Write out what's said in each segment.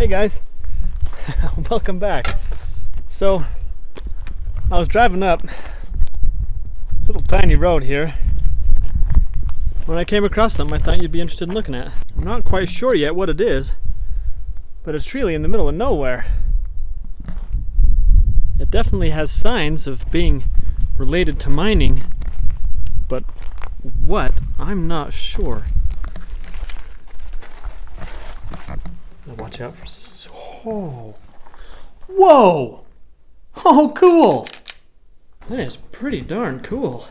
Hey guys, welcome back. So, I was driving up this little tiny road here when I came across something I thought you'd be interested in looking at. I'm not quite sure yet what it is, but it's really in the middle of nowhere. It definitely has signs of being related to mining, but what? I'm not sure. Now watch out for... Oh. Whoa! Oh, cool! That is pretty darn cool.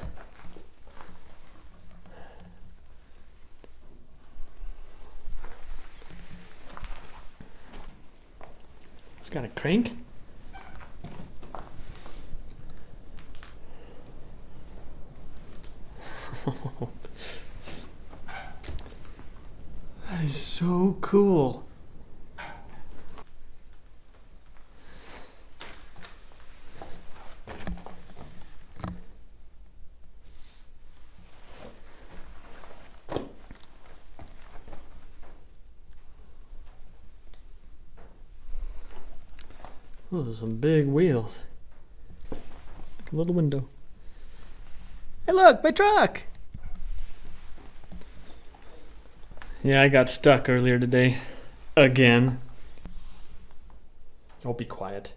It's got a crank. That is so cool. Those are some big wheels. Like a little window. Hey look, my truck! Yeah, I got stuck earlier today. Again. Oh, be quiet.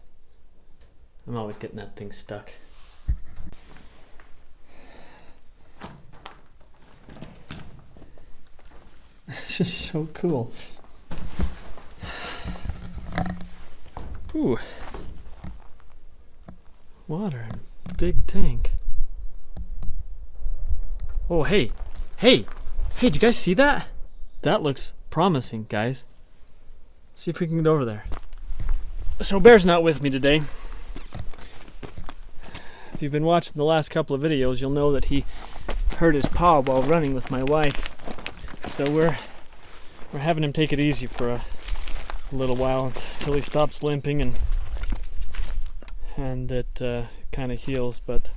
I'm always getting that thing stuck. This is so cool. Ooh. Water and big tank. Oh, hey, did you guys see that? That looks promising, guys. See if we can get over there. So Bear's not with me today. If you've been watching the last couple of videos, you'll know that he hurt his paw while running with my wife. So we're having him take it easy for a little while until he stops limping and it kind of heals, but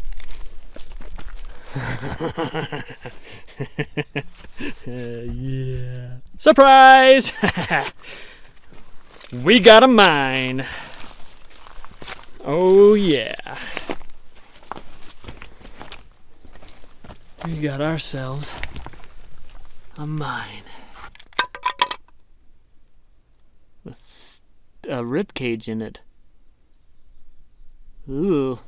yeah. Surprise! We got a mine. Oh yeah. We got ourselves a mine. With a rib cage in it. Ooh.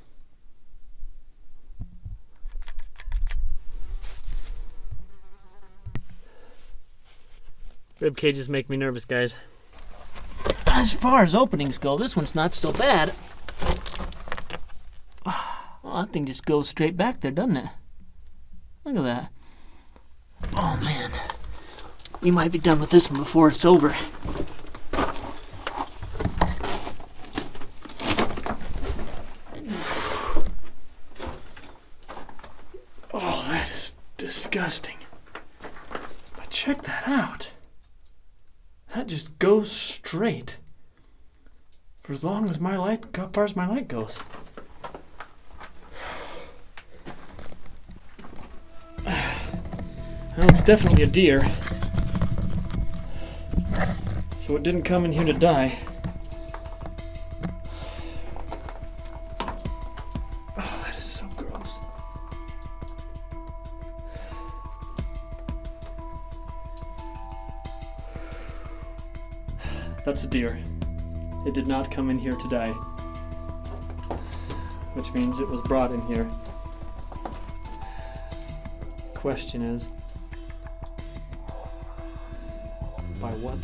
Rib cages make me nervous, guys. As far as openings go, this one's not so bad. Oh, that thing just goes straight back there, doesn't it? Look at that. Oh man. We might be done with this one before it's over. Oh, that is disgusting. But check that out. That just goes straight. For as long as my light, how far as my light goes. Well, it's definitely a deer. So it didn't come in here to die. Oh, that is so gross. That's a deer. It did not come in here to die. Which means it was brought in here. Question is, by what?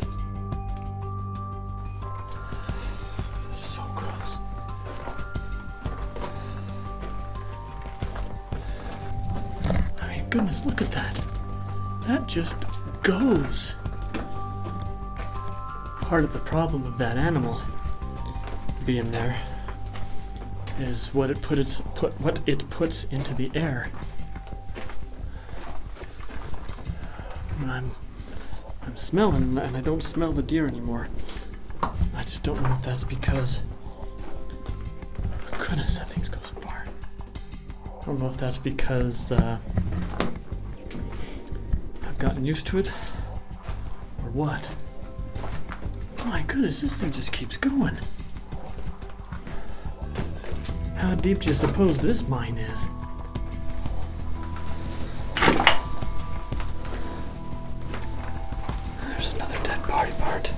This is so gross. I mean, goodness, look at that. That just goes. Part of the problem of that animal being there is what it puts into the air. I'm smelling, and I don't smell the deer anymore. I just don't know if that's because... Goodness, that thing goes far. I don't know if that's because I've gotten used to it, or what. my goodness, this thing just keeps going. How deep do you suppose this mine is? There's another dead body part.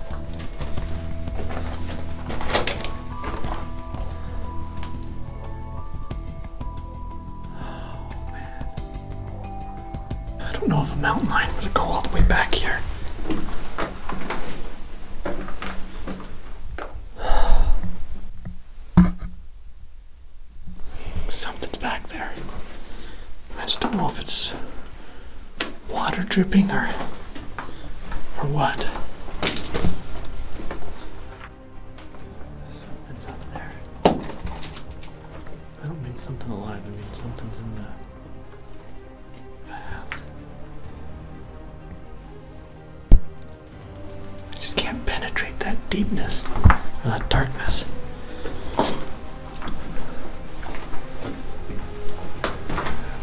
Oh man. I don't know if a mountain lion would go all the way back here. Something's back there. I just don't know if it's water dripping or what. Something's up there. I don't mean something alive, I mean something's in the path. I just can't penetrate that deepness or that darkness.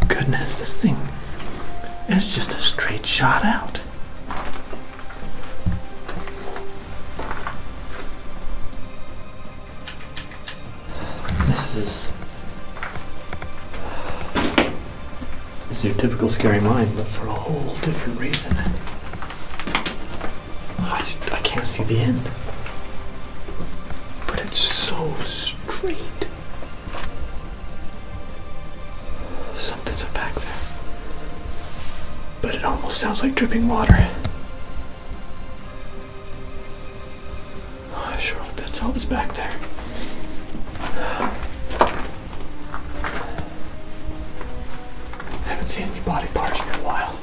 Goodness, this thing is just a straight shot out. This is your typical scary mine, but for a whole different reason. I can't see the end. But it's so straight. Something's up back there. But it almost sounds like dripping water. I sure hope that's all that's back there. I haven't seen any body parts for a while.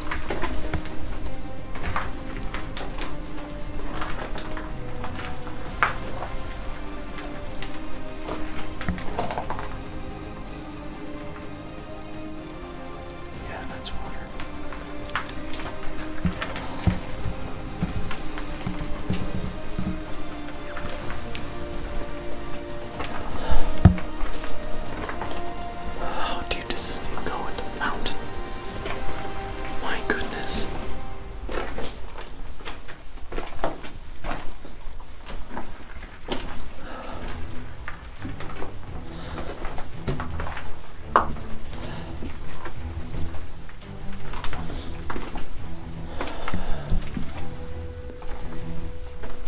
Yeah, that's water. How deep does this thing go into the mountain? My goodness.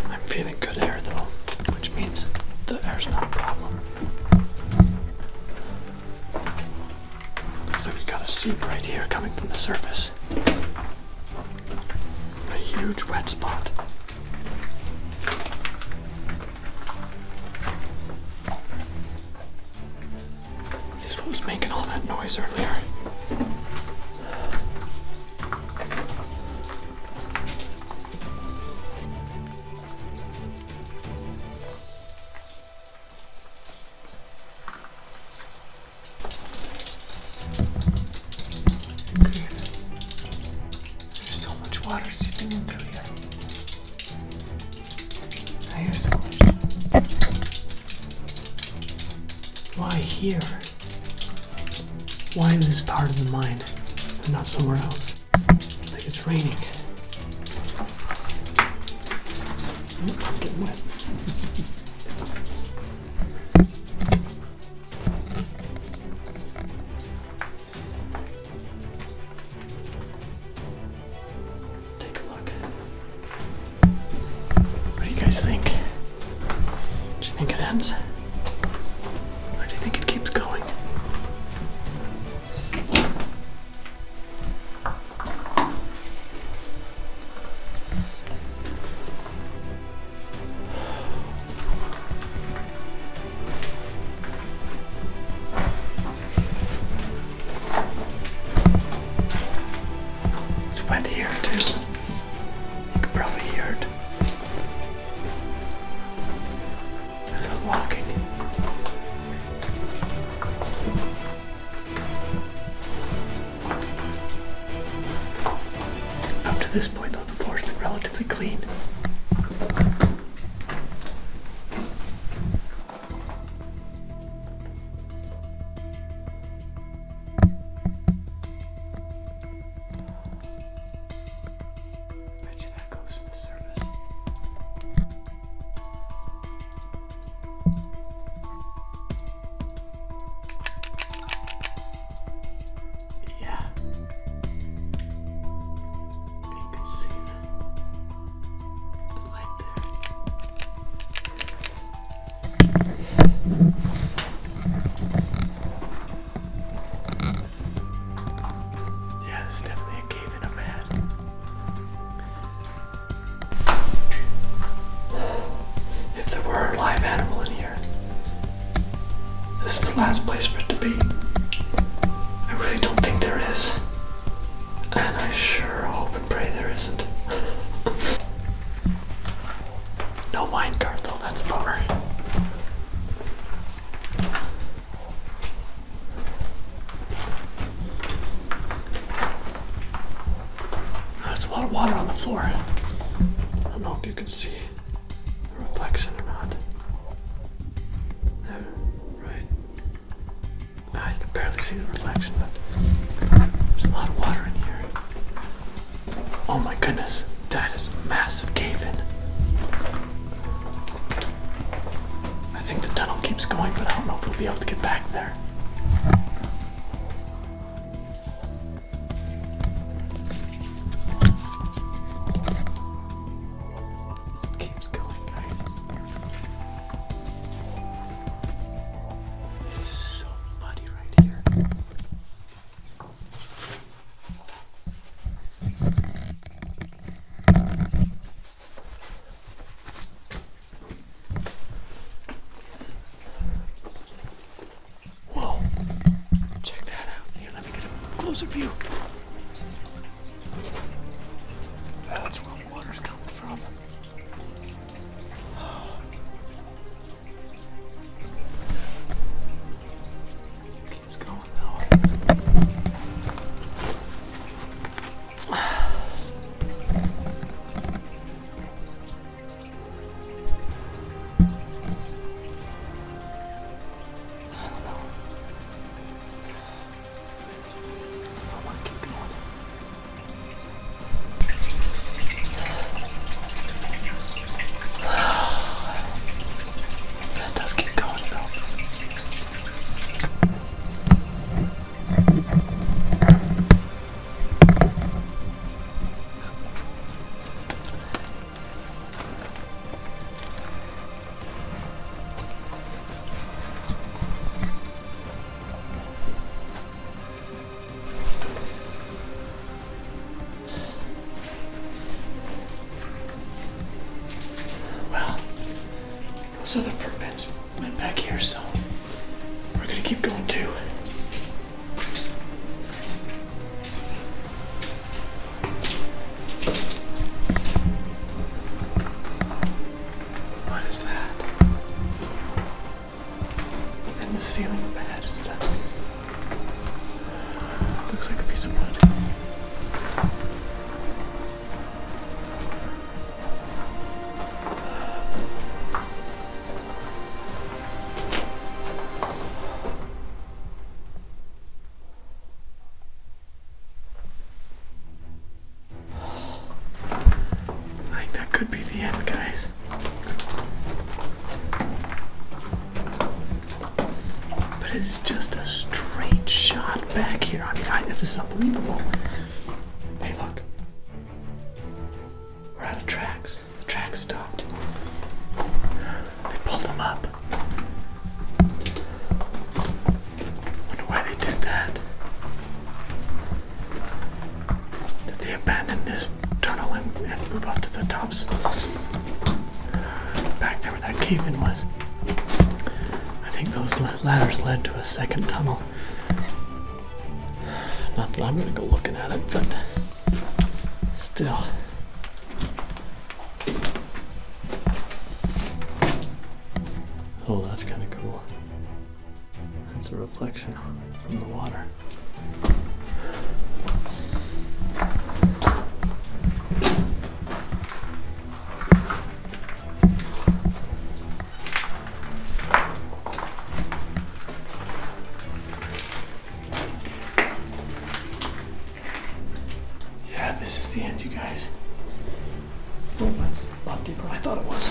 I'm feeling good air though, which means the air's not a problem. Looks like we got a seep right here coming from the surface. A huge wet spot. This is what was making all that noise earlier. There's so much water seeping in through here. Now here's the question. Why here? Why in this part of the mine and not somewhere else? Like it's raining. Oh, I'm getting wet. Take a look. What do you guys think? Do you think it ends? Or do you think it keeps going? It's wet here too. You can probably hear it as I'm walking. last place for it to be. I really don't think there is. And I sure hope and pray there isn't. No minecart though, that's a bummer. There's a lot of water on the floor. I don't know if you can see the reflection or not. There, right. You can barely see the reflection, but there's a lot of water in here. Oh my goodness, that is a massive cave-in. I think the tunnel keeps going, but I don't know if we'll be able to get back there. It keeps going, guys. It's so muddy right here. Whoa. Check that out. Here, let me get a closer view. That's where the water's coming from. Keeps going though. I want to keep going. That does keep going though. Well, those other footprints went back here, so we're gonna keep going too. What is that? In the ceiling up ahead, is it looks like a piece of wood. I think that could be the end, guys. But it is just a straight shot back here. I mean, this is unbelievable. Hey, look. We're out of tracks. The tracks stopped. They pulled them up. Wonder why they did that. Did they abandon this tunnel and move up to the tops? Back there where that cave-in was. I think those ladders led to a second tunnel. Not that I'm gonna go looking at it, but still. Oh, that's kind of cool. That's a reflection from the water. Yeah, this is the end, you guys. Oh, that's a lot deeper than I thought it was.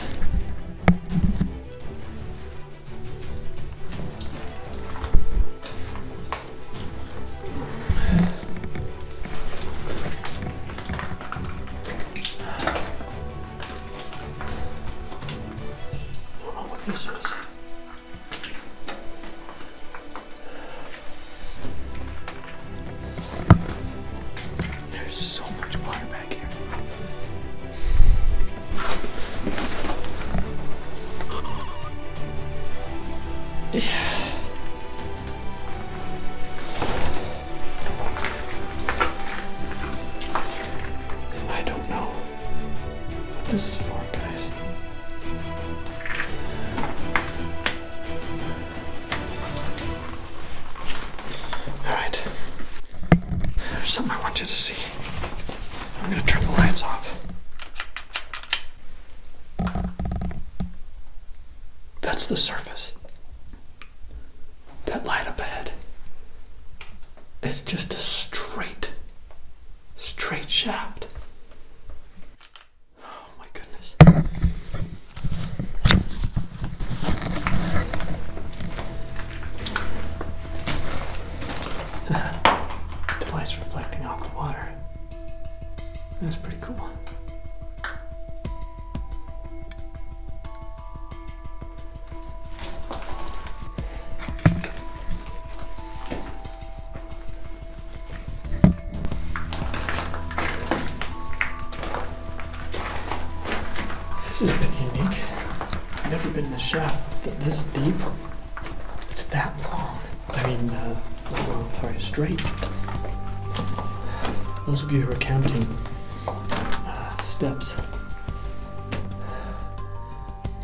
I don't know what this is. There's so much water back here. Yeah. to see. I'm gonna turn the lights off. That's the surface. That light up ahead. It's just a straight shaft. Oh my goodness. The light's reflecting off the water. That's pretty cool. This has been unique. I've never been in a shaft this deep. It's that long. I mean, not long, sorry, straight. Those of you who are counting steps,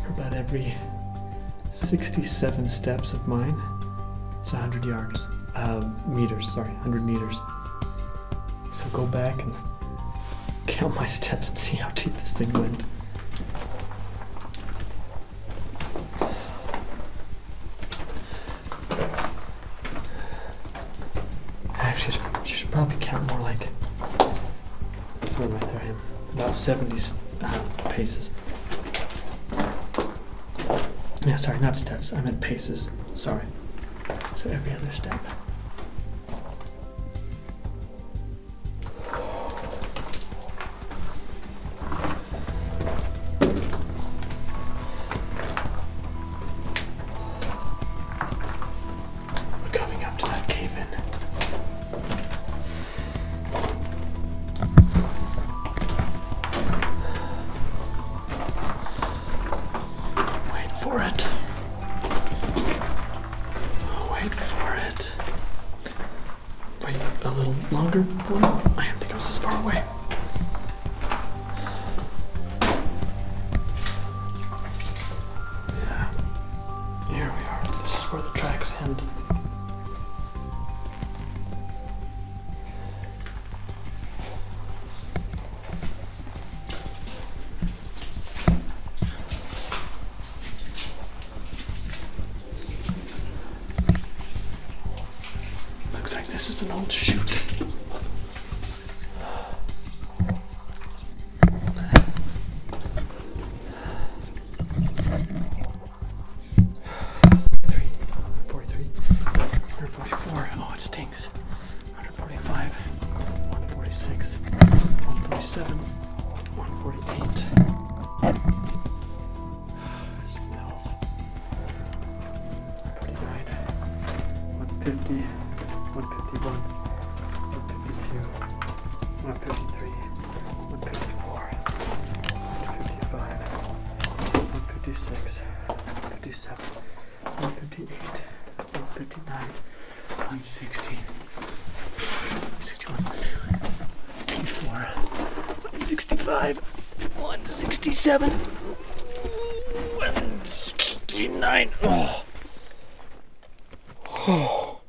for about every 67 steps of mine, it's 100 yards. Meters, sorry, 100 meters. So go back and count my steps and see how deep this thing went. Actually, you should probably count more like, where am I? There I am. About 70 paces. Yeah, sorry, not steps. I meant paces. Sorry. So every other step. We're coming up to that cave-in. Wait for it. Wait for it. Wait a little longer for it. I didn't think it was this far away. Yeah. Here we are. This is where the tracks end. Looks like this is an old chute. 43, 144. Oh, it stings. 145, 146, 147, 148. Smells. 149, 150, 151, 152, 153, 154, 155, 156, 157, 158, 159, 160, 161, 164, 165, 167, 169. Oh. Oh.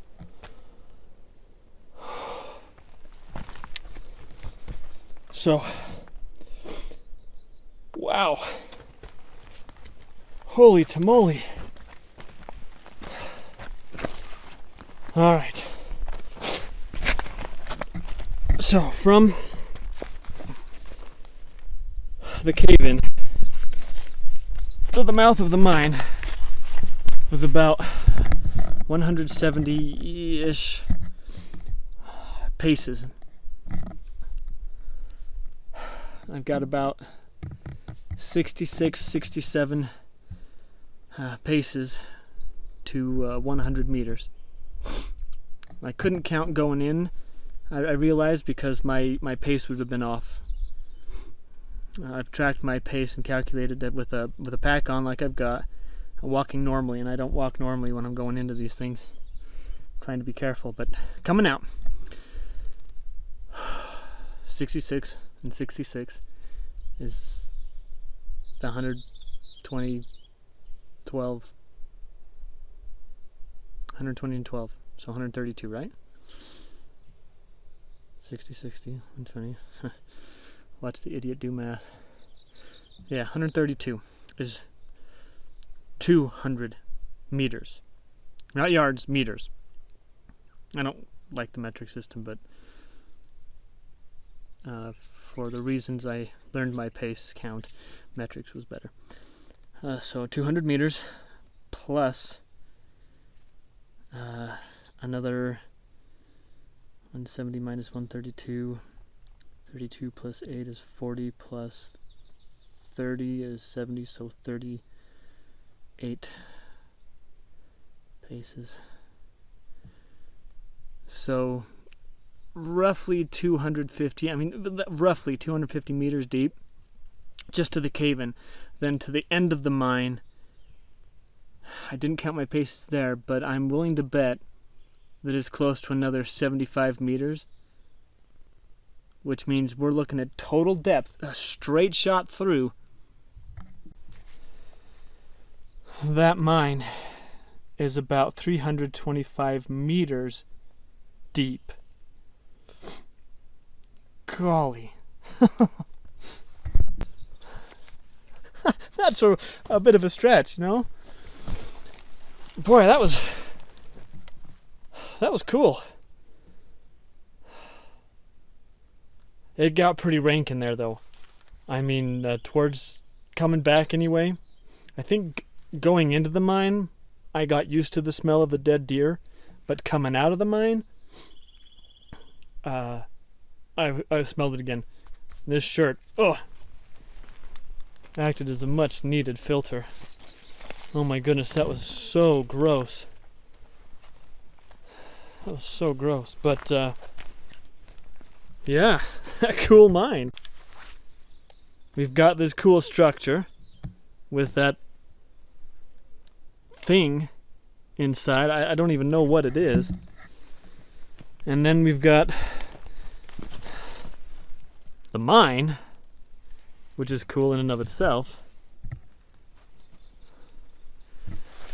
So, wow. Holy tamale. All right. So, from the cave-in to the mouth of the mine was about 170-ish paces. I've got about 66, 67 paces to 100 meters. I couldn't count going in, I realized, because my pace would have been off. I've tracked my pace and calculated that with a pack on like I've got. I'm walking normally, and I don't walk normally when I'm going into these things. I'm trying to be careful, but coming out. 66 and 66 is the 120, 12, 120 and 12, so 132, right? 60, 60, 120. Watch the idiot do math. Yeah, 132 is 200 meters. Not yards, meters. I don't like the metric system, but for the reasons I learned my pace count, metrics was better. So 200 meters plus another 170 minus 132. 32 plus 8 is 40 plus 30 is 70, so 38 paces. So roughly 250, roughly 250 meters deep, just to the cave-in. Then to the end of the mine, I didn't count my paces there, but I'm willing to bet that it's close to another 75 meters, which means we're looking at total depth, a straight shot through. That mine is about 325 meters deep. Golly. That's a bit of a stretch, you know? Boy, that was cool. It got pretty rank in there, though. I mean, towards coming back anyway, I think going into the mine, I got used to the smell of the dead deer, but coming out of the mine, I smelled it again. This shirt, acted as a much needed filter. Oh my goodness, that was so gross. That was so gross, but yeah, a cool mine. We've got this cool structure with that thing inside. I don't even know what it is. And then we've got the mine, which is cool in and of itself.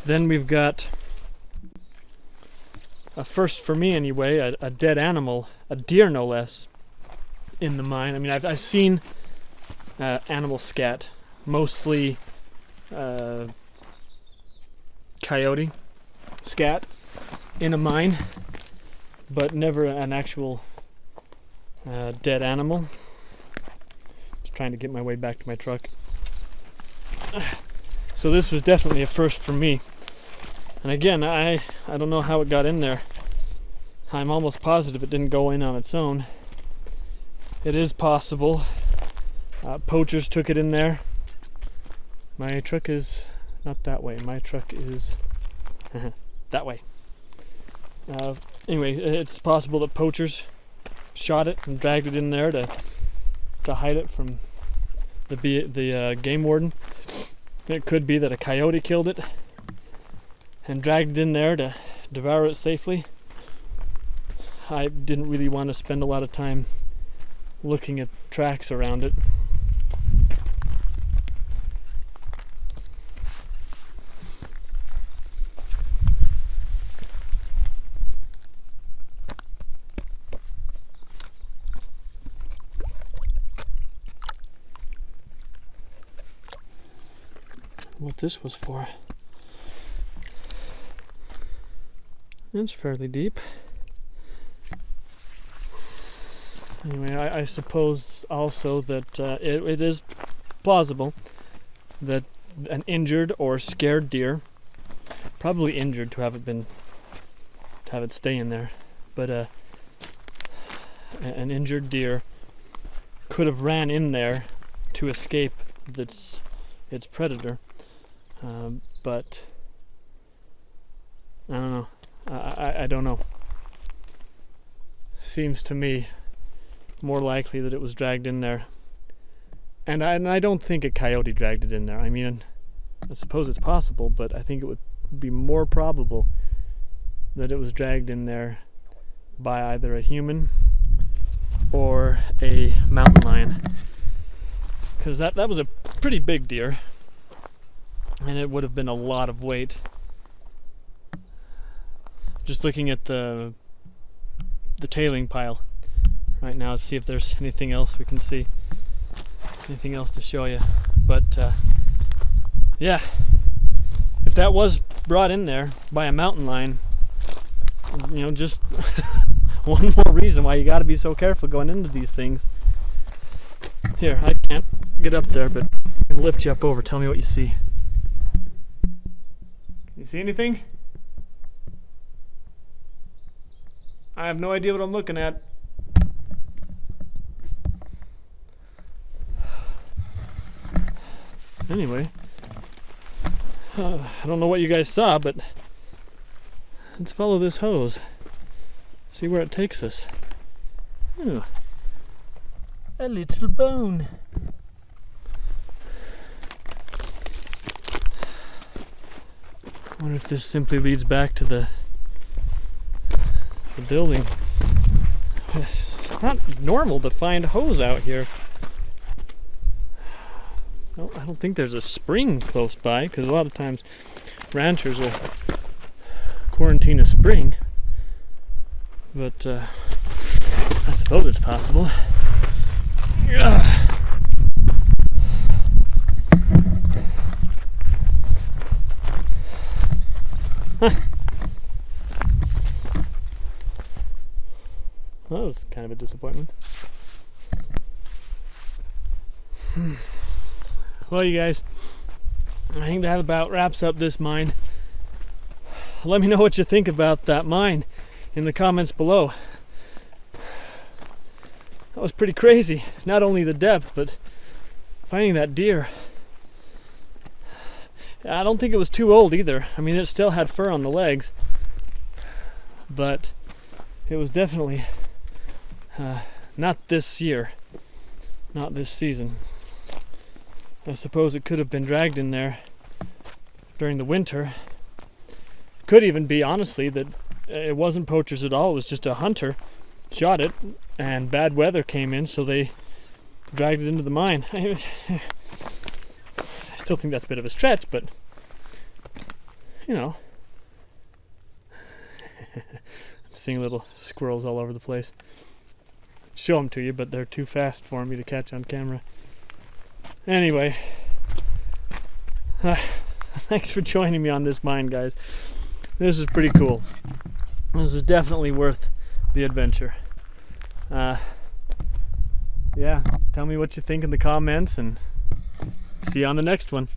Then we've got, a first for me anyway, a dead animal, a deer no less, in the mine. I mean, I've seen animal scat, mostly coyote scat in a mine, but never an actual dead animal. Just trying to get my way back to my truck. So this was definitely a first for me. And again, I don't know how it got in there. I'm almost positive it didn't go in on its own. It is possible. Poachers took it in there. My truck is not that way. My truck is that way. Anyway, it's possible that poachers shot it and dragged it in there to hide it from the game warden. It could be that a coyote killed it and dragged it in there to devour it safely. I didn't really want to spend a lot of time looking at tracks around it. What this was for. It's fairly deep. Anyway, I suppose also that it is plausible that an injured or scared deer, probably injured to have it stay in there, but an injured deer could have ran in there to escape its predator. But I don't know. I don't know. Seems to me more likely that it was dragged in there. And I don't think a coyote dragged it in there. I mean, I suppose it's possible, but I think it would be more probable that it was dragged in there by either a human or a mountain lion. Because that was a pretty big deer. And it would have been a lot of weight. Just looking at the tailing pile right now to see if there's anything else we can see, anything else to show you. But yeah, if that was brought in there by a mountain lion, you know, just one more reason why you got to be so careful going into these things. Here, I can't get up there, but I can lift you up over. Tell me what you see. Can you see anything? I have no idea what I'm looking at. Anyway, I don't know what you guys saw, but let's follow this hose. See where it takes us. Ooh, a little bone. I wonder if this simply leads back to the building. It's not normal to find hose out here. I don't think there's a spring close by, because a lot of times ranchers will quarantine a spring. But I suppose it's possible. That was kind of a disappointment. Well, you guys, I think that about wraps up this mine. Let me know what you think about that mine in the comments below. That was pretty crazy. Not only the depth, but finding that deer. I don't think it was too old either. I mean, it still had fur on the legs, but it was definitely not this year, not this season. I suppose it could have been dragged in there during the winter. Could even be, honestly, that it wasn't poachers at all. It was just a hunter shot it, and bad weather came in, so they dragged it into the mine. I still think that's a bit of a stretch, but you know. I'm seeing little squirrels all over the place. Show them to you, but they're too fast for me to catch on camera. Anyway, thanks for joining me on this mine, guys. This is pretty cool. This is definitely worth the adventure. Yeah, tell me what you think in the comments, and see you on the next one.